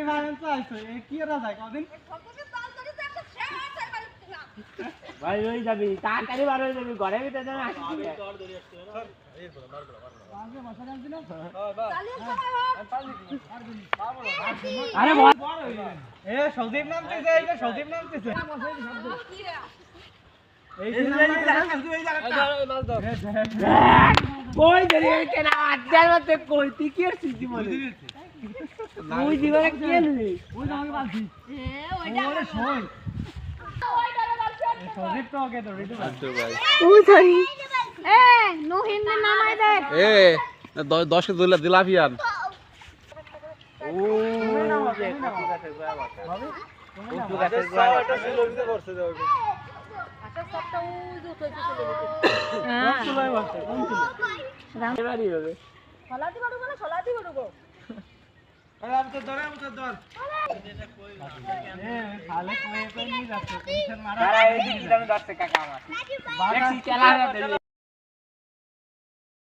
semifinal তো আইছো এ কি এরা যায় কদিন ভাই ওই যাবি তাড়াতাড়ি বার হয়ে যাবি ঘরে ভিতরে যাবে আরে এ সৌদীপ নামতেছে এই যে সৌদীপ নামতেছে এই কই ধরে কেন আড্ডার মধ্যে কই তুই কি করছিস জীবনে তুই জীবনে কি এলি ওই আমাকে বালছি ওরে সই সৌদীপ তো ওকে ধরে দিতে আচ্ছা ভাই ওই ধরি এ নোহিন নামাই দে এ 10 কে দিলাফিয়ান ও যে কত কাছে গোয়া বাতা কত কাছে গোয়া বাতা হ্যাঁ চলাই বসে কোন ছিল এবারই হবে সলাতি করব না সলাতি করব আরে আমি তো ধরে এ খালে কই কই নি যাচ্ছে টেনশন মারা তারা এই দিন আমি 10 টাকা আমার দেখছি চালা